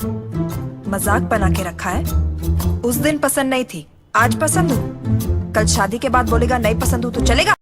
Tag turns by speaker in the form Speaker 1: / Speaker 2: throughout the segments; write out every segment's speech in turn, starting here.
Speaker 1: मजाक बना के रखा है। उस दिन पसंद नहीं थी, आज पसंद हूँ। कल शादी के बाद बोलेगा नहीं पसंद हूँ तो चलेगा?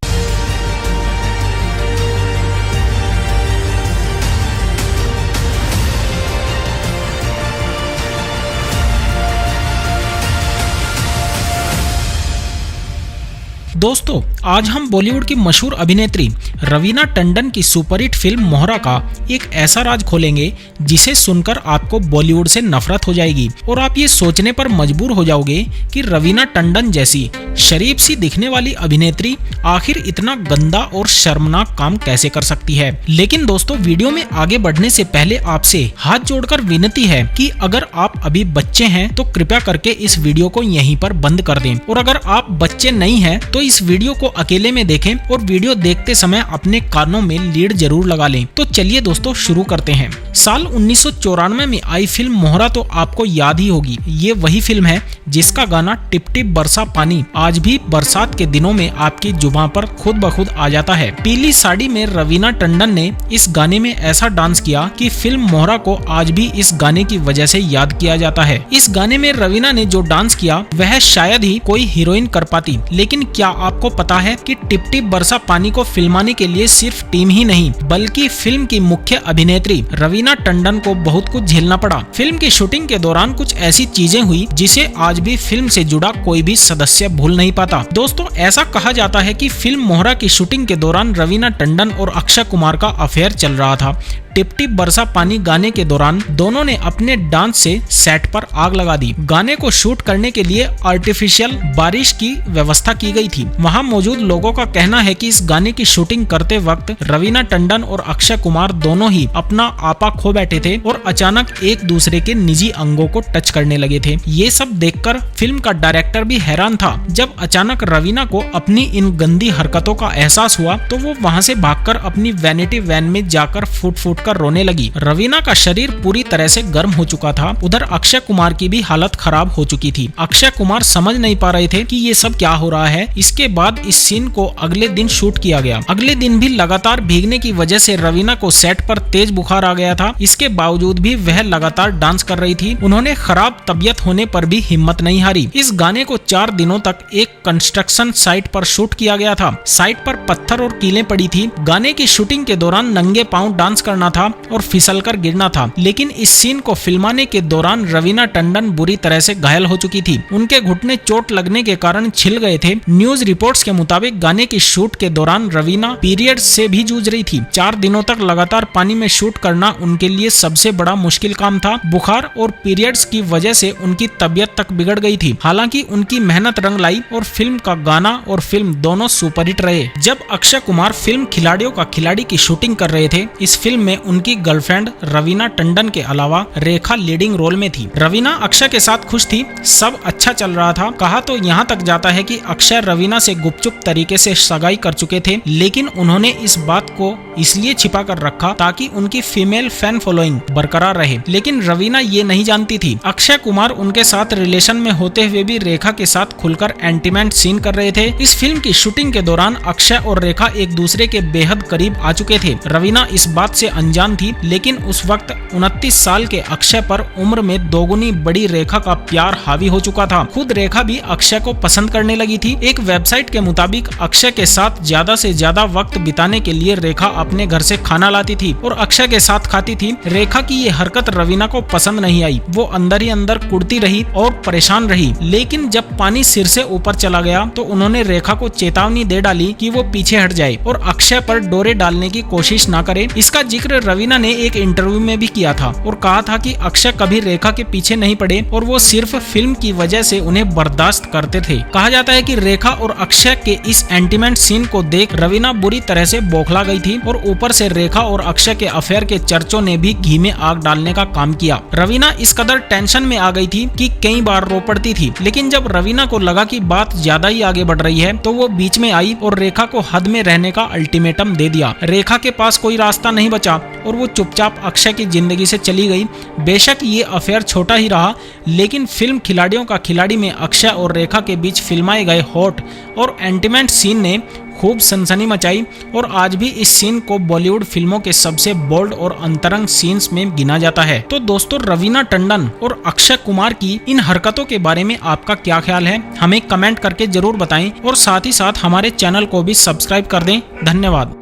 Speaker 2: दोस्तों, आज हम बॉलीवुड की मशहूर अभिनेत्री रवीना टंडन की सुपरहिट फिल्म मोहरा का एक ऐसा राज खोलेंगे जिसे सुनकर आपको बॉलीवुड से नफरत हो जाएगी और आप ये सोचने पर मजबूर हो जाओगे कि रवीना टंडन जैसी शरीफ सी दिखने वाली अभिनेत्री आखिर इतना गंदा और शर्मनाक काम कैसे कर सकती है। लेकिन दोस्तों, वीडियो में आगे बढ़ने से पहले आपसे हाथ जोड़कर विनती है कि अगर आप अभी बच्चे हैं तो कृपया करके इस वीडियो को यहीं पर बंद कर दें, और अगर आप बच्चे नहीं हैं तो इस वीडियो को अकेले में देखें और वीडियो देखते समय अपने कानों में लीड जरूर लगा लें। तो चलिए दोस्तों, शुरू करते हैं। साल 1994 में आई फिल्म मोहरा तो आपको याद ही होगी। ये वही फिल्म है जिसका गाना टिप टिप बरसा पानी आज भी बरसात के दिनों में आपकी जुबान पर खुद ब खुद आ जाता है। पीली साड़ी में रवीना टंडन ने इस गाने में ऐसा डांस किया कि फिल्म मोहरा को आज भी इस गाने की वजह से याद किया जाता है। इस गाने में रवीना ने जो डांस किया वह शायद ही कोई हीरोइन कर पाती, लेकिन क्या आपको पता है कि टिप टिप बरसा पानी को फिल्माने के लिए सिर्फ टीम ही नहीं बल्कि फिल्म की मुख्य अभिनेत्री रवीना टंडन को बहुत कुछ झेलना पड़ा। फिल्म की शूटिंग के दौरान कुछ ऐसी चीजें हुई जिसे आज भी फिल्म से जुड़ा कोई भी सदस्य भूल नहीं पाता। दोस्तों, ऐसा कहा जाता है कि फिल्म मोहरा की शूटिंग के दौरान रवीना टंडन और अक्षय कुमार का अफेयर चल रहा था। टिप टिप बरसा पानी गाने के दौरान दोनों ने अपने डांस से सेट पर आग लगा दी। गाने को शूट करने के लिए आर्टिफिशियल बारिश की व्यवस्था की गई थी। वहां मौजूद लोगों का कहना है कि इस गाने की शूटिंग करते वक्त रवीना टंडन और अक्षय कुमार दोनों ही अपना आपा खो बैठे थे और अचानक एक दूसरे के निजी अंगों को टच करने लगे थे। ये सब देखकर फिल्म का डायरेक्टर भी हैरान था। जब अचानक रवीना को अपनी इन गंदी हरकतों का एहसास हुआ तो वो वहां से भागकर अपनी वैनिटी वैन में जाकर फुट कर रोने लगी। रवीना का शरीर पूरी तरह से गर्म हो चुका था। उधर अक्षय कुमार की भी हालत खराब हो चुकी थी। अक्षय कुमार समझ नहीं पा रहे थे कि ये सब क्या हो रहा है। इसके बाद इस सीन को अगले दिन शूट किया गया। अगले दिन भी लगातार भीगने की वजह से रवीना को सेट पर तेज बुखार आ गया था। इसके बावजूद भी वह लगातार डांस कर रही थी। उन्होंने खराब तबीयत होने पर भी हिम्मत नहीं हारी। इस गाने को 4 दिनों तक एक कंस्ट्रक्शन साइट पर शूट किया गया था। साइट पर पत्थर और कीलें पड़ी थी। गाने की शूटिंग के दौरान नंगे पांव डांस करना था और फिसलकर गिरना था। लेकिन इस सीन को फिल्माने के दौरान रवीना टंडन बुरी तरह से घायल हो चुकी थी। उनके घुटने चोट लगने के कारण छिल गए थे। न्यूज रिपोर्ट्स के मुताबिक गाने की शूट के दौरान रवीना पीरियड्स से भी जूझ रही थी। 4 दिनों तक लगातार पानी में शूट करना उनके लिए सबसे बड़ा मुश्किल काम था। बुखार और पीरियड्स की वजह से उनकी तबीयत तक बिगड़ गई थी। हालांकि उनकी मेहनत रंग लाई और फिल्म का गाना और फिल्म दोनों सुपरहिट रहे। जब अक्षय कुमार फिल्म खिलाड़ियों का खिलाड़ी की शूटिंग कर रहे थे, इस फिल्म में उनकी गर्लफ्रेंड रवीना टंडन के अलावा रेखा लीडिंग रोल में थी। रवीना अक्षय के साथ खुश थी, सब अच्छा चल रहा था। कहा तो यहाँ तक जाता है कि अक्षय रवीना से गुपचुप तरीके से सगाई कर चुके थे, लेकिन उन्होंने इस बात को इसलिए छिपा कर रखा ताकि उनकी फीमेल फैन फॉलोइंग बरकरार रहे। लेकिन रवीना ये नहीं जानती थी अक्षय कुमार उनके साथ रिलेशन में होते हुए भी रेखा के साथ खुलकर एंटीमेंट सीन कर रहे थे। इस फिल्म की शूटिंग के दौरान अक्षय और रेखा एक दूसरे के बेहद करीब आ चुके थे। रवीना इस बात से अनजान थी, लेकिन उस वक्त 29 साल के अक्षय पर उम्र में दोगुनी बड़ी रेखा का प्यार हावी हो चुका था। खुद रेखा भी अक्षय को पसंद करने लगी थी। एक वेबसाइट के मुताबिक अक्षय के साथ ज्यादा से ज्यादा वक्त बिताने के लिए रेखा अपने घर से खाना लाती थी और अक्षय के साथ खाती थी। रेखा की ये हरकत रवीना को पसंद नहीं आई। वो अंदर ही अंदर कुड़ती रही और परेशान रही। लेकिन जब पानी सिर से ऊपर चला गया तो उन्होंने रेखा को चेतावनी दे डाली कि वो पीछे हट जाए और अक्षय पर डोरे डालने की कोशिश न करे। इसका जिक्र रवीना ने एक इंटरव्यू में भी किया था और कहा था कि अक्षय कभी रेखा के पीछे नहीं पड़े और वो सिर्फ फिल्म की वजह से उन्हें बर्दाश्त करते थे। कहा जाता है कि रेखा और अक्षय के इस एंटीमेंट सीन को देख रवीना बुरी तरह से बौखला गई थी और ऊपर से रेखा और अक्षय के अफेयर के चर्चों ने भी घी में आग डालने का काम किया। रवीना इस कदर टेंशन में आ गई थी कि कई बार रो पड़ती थी। लेकिन जब रवीना को लगा कि बात ज्यादा ही आगे बढ़ रही है तो वो बीच में आई और रेखा को हद में रहने का अल्टीमेटम दे दिया। रेखा के पास कोई रास्ता नहीं बचा और वो चुपचाप अक्षय की जिंदगी से चली गई। बेशक ये अफेयर छोटा ही रहा, लेकिन फिल्म खिलाड़ियों का खिलाड़ी में अक्षय और रेखा के बीच फिल्माए गए हॉट और एंटीमेंट सीन ने खूब सनसनी मचाई और आज भी इस सीन को बॉलीवुड फिल्मों के सबसे बोल्ड और अंतरंग सीन्स में गिना जाता है। तो दोस्तों, रवीना टंडन और अक्षय कुमार की इन हरकतों के बारे में आपका क्या ख्याल है, हमें कमेंट करके जरूर बताएं और साथ ही साथ हमारे चैनल को भी सब्सक्राइब कर दें। धन्यवाद।